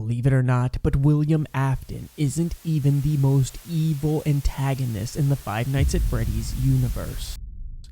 Believe it or not, but William Afton isn't even the most evil antagonist in the Five Nights at Freddy's universe.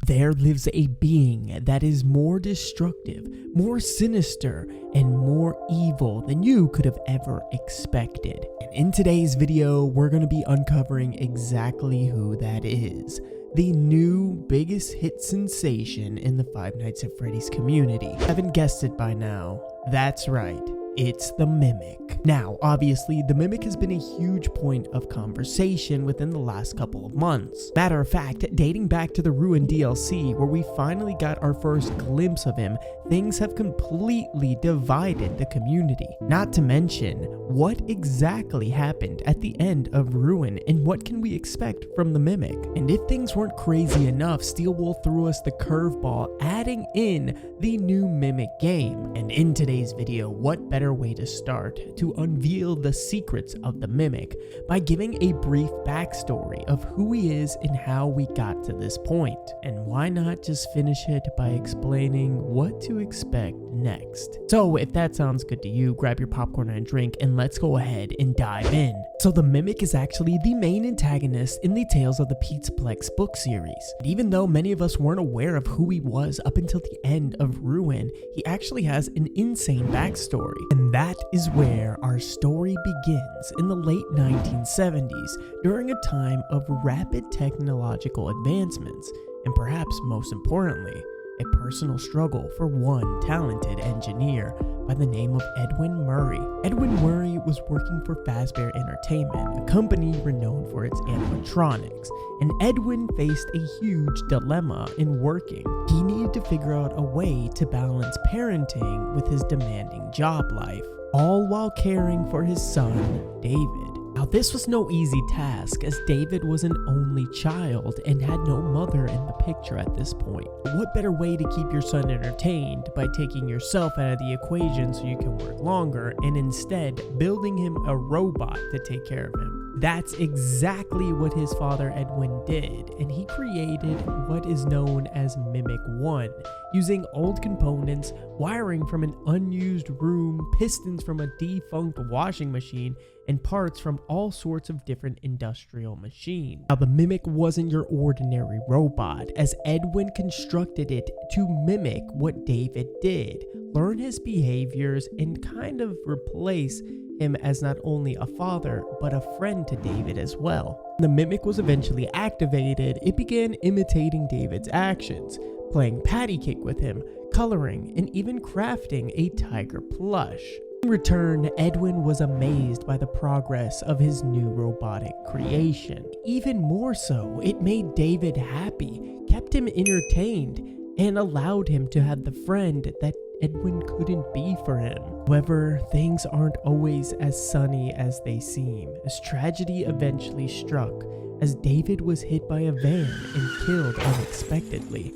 There lives a being that is more destructive, more sinister, and more evil than you could have ever expected. And in today's video, we're going to be uncovering exactly who that is. The new biggest hit sensation in the Five Nights at Freddy's community. Haven't guessed it by now. That's right. It's the Mimic. Now, obviously, the Mimic has been a huge point of conversation within the last couple of months. Matter of fact, dating back to the Ruin DLC, where we finally got our first glimpse of him, things have completely divided the community. Not to mention, what exactly happened at the end of Ruin, and what can we expect from the Mimic? And if things weren't crazy enough, Steelwool threw us the curveball, adding in the new Mimic game. And in today's video, what better way to start to unveil the secrets of the Mimic by giving a brief backstory of who he is and how we got to this point. And why not just finish it by explaining what to expect next? So if that sounds good to you, grab your popcorn and drink and let's go ahead and dive in. So the Mimic is actually the main antagonist in the Tales of the Pizzaplex book series. And even though many of us weren't aware of who he was up until the end of Ruin, he actually has an insane backstory. And that is where our story begins in the late 1970s, during a time of rapid technological advancements, and perhaps most importantly, a personal struggle for one talented engineer by the name of Edwin Murray. Edwin Murray was working for Fazbear Entertainment, a company renowned for its animatronics, and Edwin faced a huge dilemma in working. He needed to figure out a way to balance parenting with his demanding job life, all while caring for his son, David. Now, this was no easy task, as David was an only child and had no mother in the picture at this point. What better way to keep your son entertained by taking yourself out of the equation so you can work longer and instead building him a robot to take care of him? That's exactly what his father Edwin did, and he created what is known as Mimic 1, using old components, wiring from an unused room, pistons from a defunct washing machine, and parts from all sorts of different industrial machines. Now, the Mimic wasn't your ordinary robot, as Edwin constructed it to mimic what David did, learn his behaviors, and kind of replace him as not only a father, but a friend to David as well. When the Mimic was eventually activated, it began imitating David's actions, playing patty cake with him, coloring, and even crafting a tiger plush. In return, Edwin was amazed by the progress of his new robotic creation. Even more so, it made David happy, kept him entertained, and allowed him to have the friend that Edwin couldn't be for him. However, things aren't always as sunny as they seem, as tragedy eventually struck, as David was hit by a van and killed unexpectedly.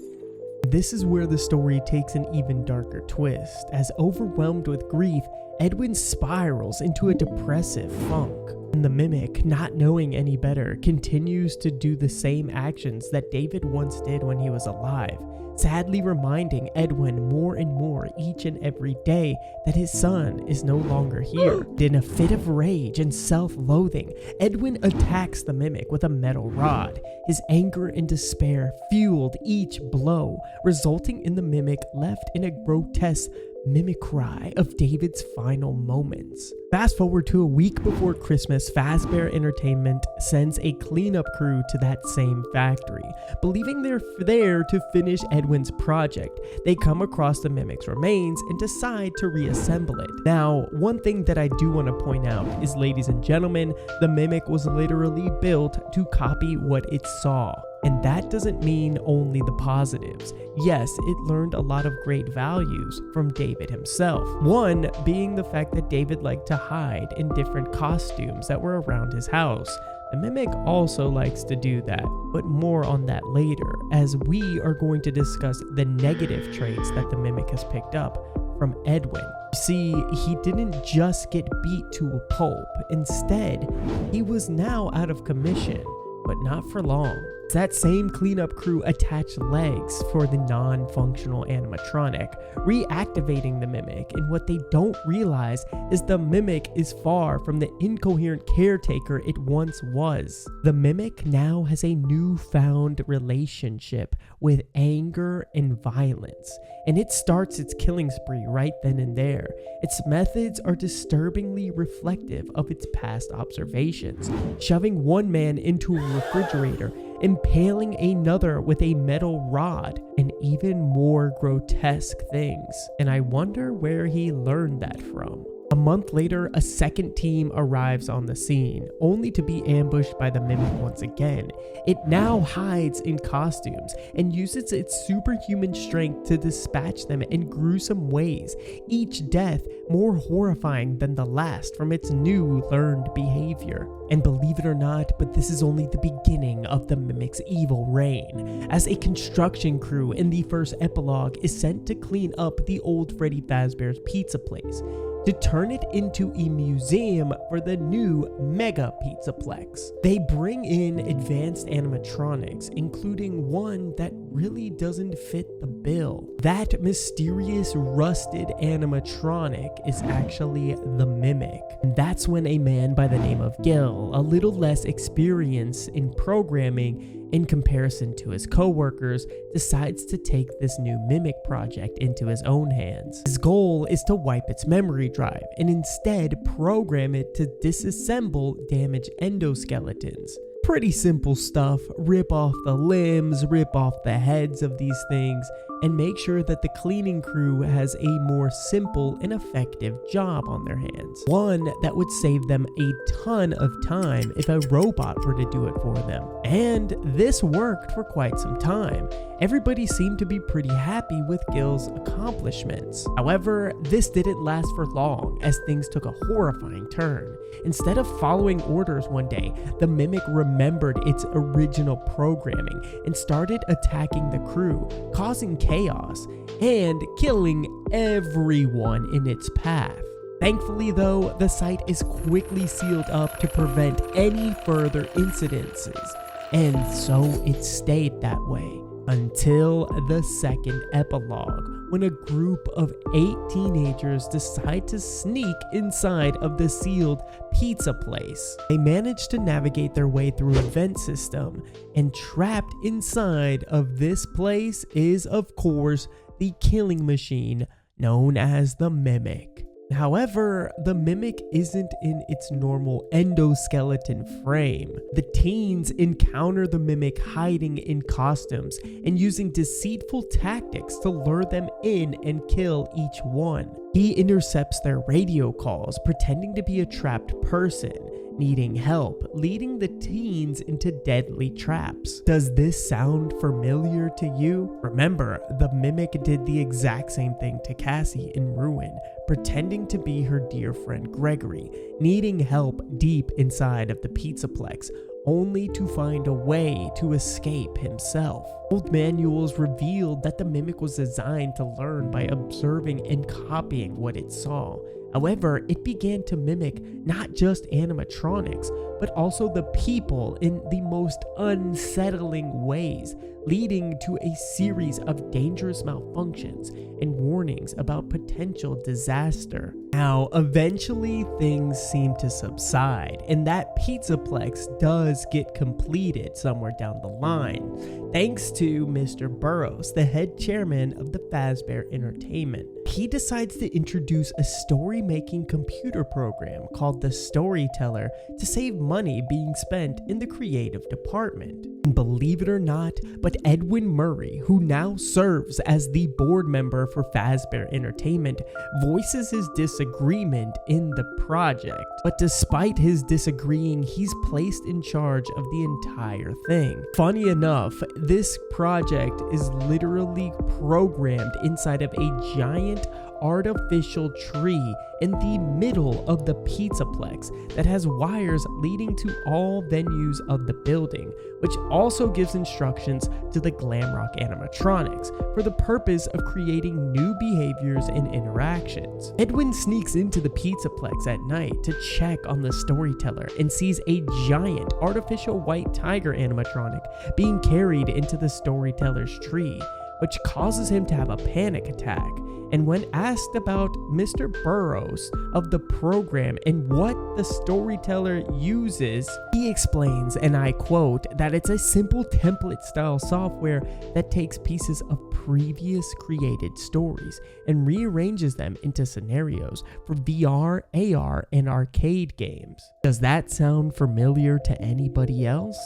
This is where the story takes an even darker twist, as overwhelmed with grief, Edwin spirals into a depressive funk. And the Mimic, not knowing any better, continues to do the same actions that David once did when he was alive, sadly reminding Edwin more and more each and every day that his son is no longer here. In a fit of rage and self-loathing, Edwin attacks the Mimic with a metal rod. His anger and despair fueled each blow, resulting in the Mimic left in a grotesque mimicry of David's final moments. Fast forward to a week before Christmas, Fazbear Entertainment sends a cleanup crew to that same factory. Believing they're there to finish Edwin's project, they come across the Mimic's remains and decide to reassemble it. Now, one thing that I do want to point out is, ladies and gentlemen, the Mimic was literally built to copy what it saw. And that doesn't mean only the positives. Yes, it learned a lot of great values from David himself. One being the fact that David liked to hide in different costumes that were around his house. The Mimic also likes to do that, but more on that later, as we are going to discuss the negative traits that the Mimic has picked up from Edwin. See, he didn't just get beat to a pulp. Instead, he was now out of commission, but not for long. That same cleanup crew attached legs for the non-functional animatronic, reactivating the mimic, and what they don't realize is the mimic is far from the incoherent caretaker it once was. The mimic now has a newfound relationship with anger and violence, and it starts its killing spree right then and there. Its methods are disturbingly reflective of its past observations, shoving one man into a refrigerator, impaling another with a metal rod, and even more grotesque things. And I wonder where he learned that from. A month later, a second team arrives on the scene, only to be ambushed by the mimic once again. It now hides in costumes and uses its superhuman strength to dispatch them in gruesome ways, each death more horrifying than the last from its new learned behavior. And believe it or not, but this is only the beginning of the mimic's evil reign, as a construction crew in the first epilogue is sent to clean up the old Freddy Fazbear's pizza place, to turn it into a museum for the new mega pizzaplex. They bring in advanced animatronics, including one that really doesn't fit the bill. That mysterious rusted animatronic is actually the mimic. And that's when a man by the name of Gil, a little less experienced in programming in comparison to his co-workers, decides to take this new mimic project into his own hands. His goal is to wipe its memory drive and instead program it to disassemble damaged endoskeletons. Pretty simple stuff. Rip off the limbs, rip off the heads of these things, and make sure that the cleaning crew has a more simple and effective job on their hands. One that would save them a ton of time if a robot were to do it for them. And this worked for quite some time. Everybody seemed to be pretty happy with Gil's accomplishments. However, this didn't last for long, as things took a horrifying turn. Instead of following orders one day, the mimic remembered its original programming and started attacking the crew, causing chaos and killing everyone in its path. Thankfully though, the site is quickly sealed up to prevent any further incidences, and so it stayed that way until the second epilogue, when a group of 8 teenagers decide to sneak inside of the sealed pizza place. They manage to navigate their way through a vent system, and trapped inside of this place is, of course, the killing machine known as the Mimic. However, the Mimic isn't in its normal endoskeleton frame. The teens encounter the Mimic hiding in costumes and using deceitful tactics to lure them in and kill each one. He intercepts their radio calls, pretending to be a trapped person needing help, leading the teens into deadly traps. Does this sound familiar to you? Remember, the Mimic did the exact same thing to Cassie in Ruin, pretending to be her dear friend Gregory, needing help deep inside of the pizzaplex, only to find a way to escape himself. Old manuals revealed that the Mimic was designed to learn by observing and copying what it saw. However, it began to mimic not just animatronics, but also the people in the most unsettling ways, leading to a series of dangerous malfunctions and warnings about potential disaster. Now, eventually things seem to subside, and that pizzaplex does get completed somewhere down the line, thanks to Mr. Burroughs, the head chairman of the Fazbear Entertainment. He decides to introduce a story-making computer program called the Storyteller to save money being spent in the creative department. And believe it or not, but Edwin Murray, who now serves as the board member for Fazbear Entertainment, voices his disagreement in the project. But despite his disagreeing, he's placed in charge of the entire thing. Funny enough, this project is literally programmed inside of a giant artificial tree in the middle of the pizzaplex that has wires leading to all venues of the building, which also gives instructions to the Glamrock animatronics for the purpose of creating new behaviors and interactions. Edwin sneaks into the pizzaplex at night to check on the storyteller and sees a giant artificial white tiger animatronic being carried into the storyteller's tree, which causes him to have a panic attack. And when asked about Mr. Burrows of the program and what the storyteller uses, he explains, and I quote, that it's a simple template style software that takes pieces of previous created stories and rearranges them into scenarios for VR, AR, and arcade games. Does that sound familiar to anybody else?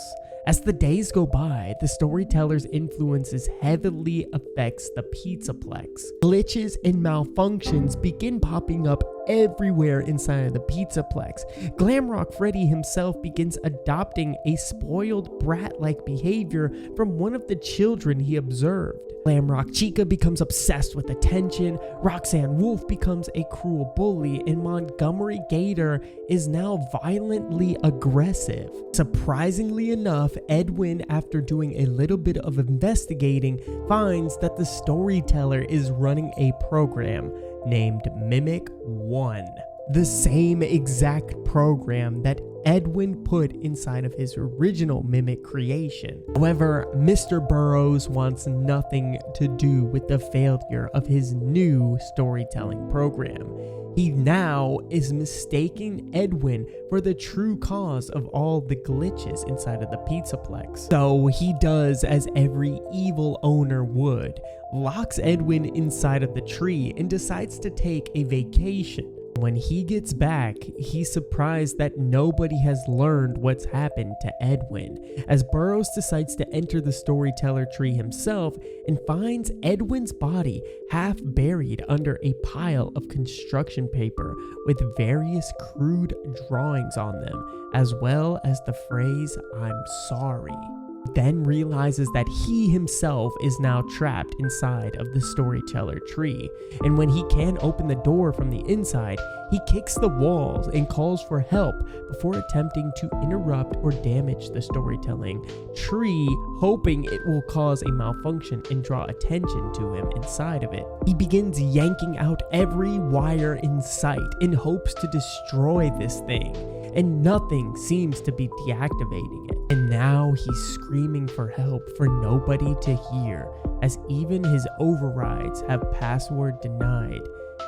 As the days go by, the storyteller's influences heavily affects the pizzaplex. Glitches and malfunctions begin popping up everywhere inside of the pizzaplex. Glamrock Freddy himself begins adopting a spoiled brat-like behavior from one of the children he observed. Glamrock Chica becomes obsessed with attention, Roxanne Wolf becomes a cruel bully, and Montgomery Gator is now violently aggressive. Surprisingly enough, Edwin, after doing a little bit of investigating, finds that the storyteller is running a program named Mimic 1. The same exact program that Edwin put inside of his original Mimic creation. However, Mr. Burrows wants nothing to do with the failure of his new storytelling program. He now is mistaking Edwin for the true cause of all the glitches inside of the pizzaplex. So he does as every evil owner would, locks Edwin inside of the tree and decides to take a vacation. When he gets back, he's surprised that nobody has learned what's happened to Edwin, as Burrows decides to enter the storyteller tree himself and finds Edwin's body half buried under a pile of construction paper with various crude drawings on them, as well as the phrase, "I'm sorry." Then realizes that he himself is now trapped inside of the storyteller tree, and when he can't open the door from the inside, he kicks the walls and calls for help before attempting to interrupt or damage the storytelling tree, hoping it will cause a malfunction and draw attention to him inside of it. He begins yanking out every wire in sight in hopes to destroy this thing, and nothing seems to be deactivating it. And now he's screaming for help for nobody to hear, as even his overrides have password denied.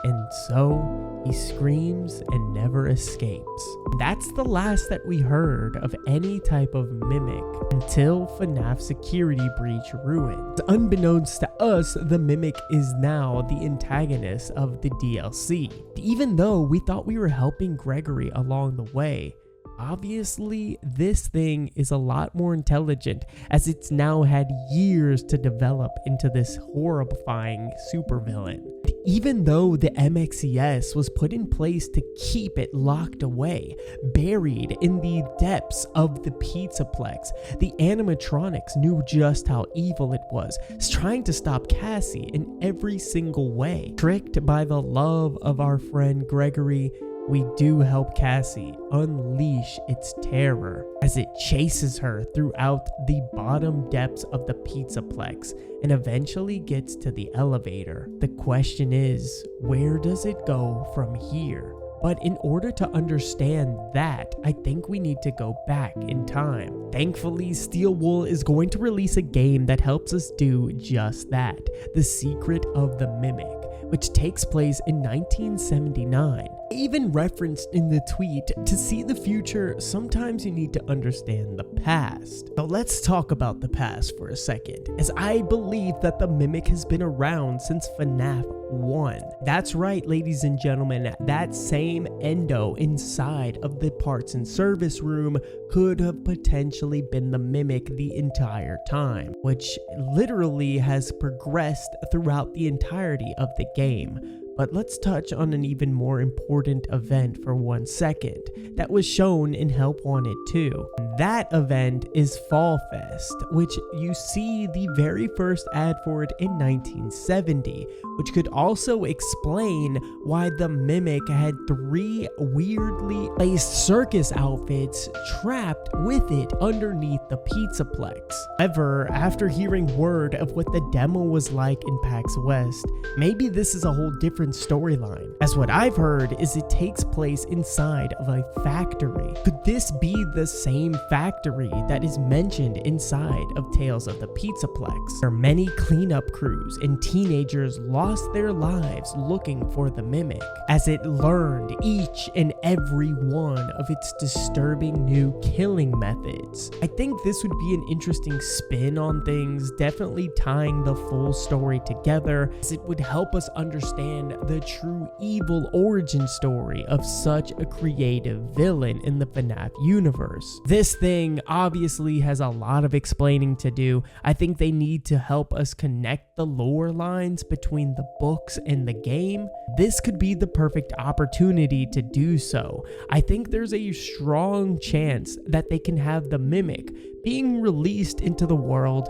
And so he screams and never escapes. That's the last that we heard of any type of Mimic until Fnaf Security Breach ruined. Unbeknownst to us, the Mimic is now the antagonist of the DLC. Even though we thought we were helping Gregory along the way, obviously this thing is a lot more intelligent, as it's now had years to develop into this horrifying supervillain. Even though the MXES was put in place to keep it locked away, buried in the depths of the pizzaplex, the animatronics knew just how evil it was, trying to stop Cassie in every single way. Tricked by the love of our friend Gregory, we do help Cassie unleash its terror as it chases her throughout the bottom depths of the pizzaplex and eventually gets to the elevator. The question is, where does it go from here? But in order to understand that, I think we need to go back in time. Thankfully, Steel Wool is going to release a game that helps us do just that, The Secret of the Mimic, which takes place in 1979. I even referenced in the tweet, to see the future, sometimes you need to understand the past. So let's talk about the past for a second, as I believe that the Mimic has been around since FNAF 1. That's right, ladies and gentlemen, that same Endo inside of the parts and service room could have potentially been the Mimic the entire time, which literally has progressed throughout the entirety of the game. But let's touch on an even more important event for 1 second that was shown in Help Wanted 2. that event is Fall Fest, which you see the very first ad for it in 1970, which could also explain why the Mimic had 3 weirdly placed circus outfits trapped with it underneath the pizzaplex. However, after hearing word of what the demo was like in PAX West, maybe this is a whole different storyline, as what I've heard is it takes place inside of a factory. Could this be the same factory that is mentioned inside of Tales of the Pizzaplex, where many cleanup crews and teenagers lost their lives looking for the Mimic, as it learned each and every one of its disturbing new killing methods? I think this would be an interesting spin on things, definitely tying the full story together, as it would help us understand the true evil origin story of such a creative villain in the FNAF universe. This thing obviously has a lot of explaining to do. I think they need to help us connect the lore lines between the books and the game. This could be the perfect opportunity to do so. I think there's a strong chance that they can have the Mimic being released into the world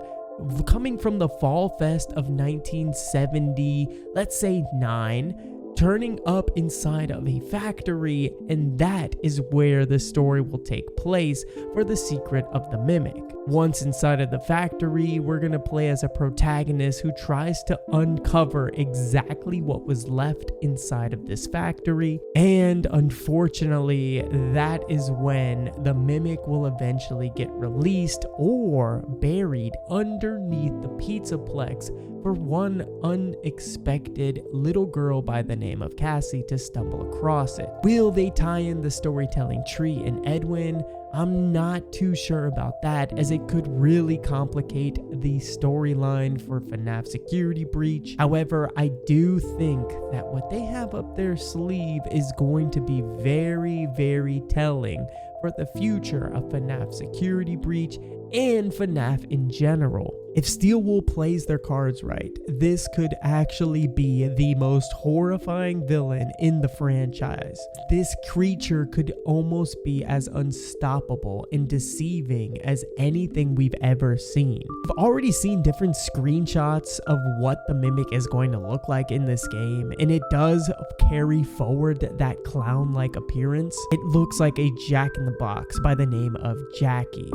coming from the Fall Fest of 1970, let's say 9, turning up inside of a factory, and that is where the story will take place for the secret of the Mimic. Once inside of the factory, we're gonna play as a protagonist who tries to uncover exactly what was left inside of this factory, and unfortunately, that is when the Mimic will eventually get released or buried underneath the pizzaplex for one unexpected little girl by the name of Cassie to stumble across it. Will they tie in the storytelling tree and Edwin? I'm not too sure about that, as it could really complicate the storyline for FNAF Security Breach. However, I do think that what they have up their sleeve is going to be very, very telling for the future of FNAF Security Breach and FNAF in general. If Steelwool plays their cards right, this could actually be the most horrifying villain in the franchise. This creature could almost be as unstoppable and deceiving as anything we've ever seen. I've already seen different screenshots of what the Mimic is going to look like in this game, and it does carry forward that clown-like appearance. It looks like a jack-in-the-box by the name of Jackie.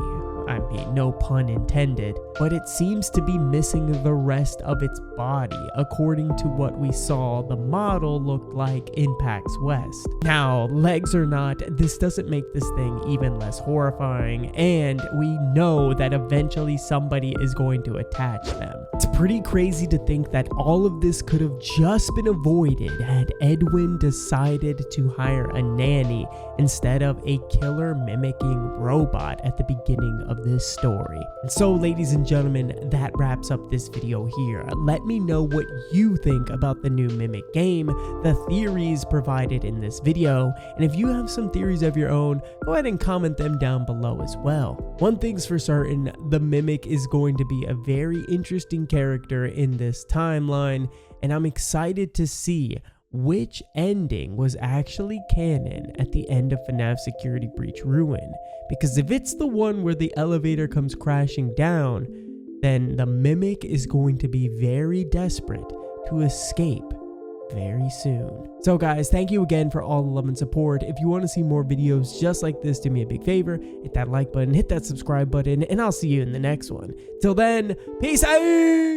I mean, no pun intended, but it seems to be missing the rest of its body, according to what we saw the model looked like in PAX West. Now, legs or not, this doesn't make this thing even less horrifying, and we know that eventually somebody is going to attach them. It's pretty crazy to think that all of this could have just been avoided had Edwin decided to hire a nanny instead of a killer mimicking robot at the beginning of this story. And so, ladies and gentlemen, that wraps up this video here. Let me know what you think about the new Mimic game, the theories provided in this video, and if you have some theories of your own, go ahead and comment them down below as well. One thing's for certain, the Mimic is going to be a very interesting character in this timeline, and I'm excited to see which ending was actually canon at the end of FNAF Security Breach Ruin. Because if it's the one where the elevator comes crashing down, then the Mimic is going to be very desperate to escape very soon. So guys, thank you again for all the love and support. If you want to see more videos just like this, do me a big favor, hit that like button, hit that subscribe button, and I'll see you in the next one. Till then, peace out!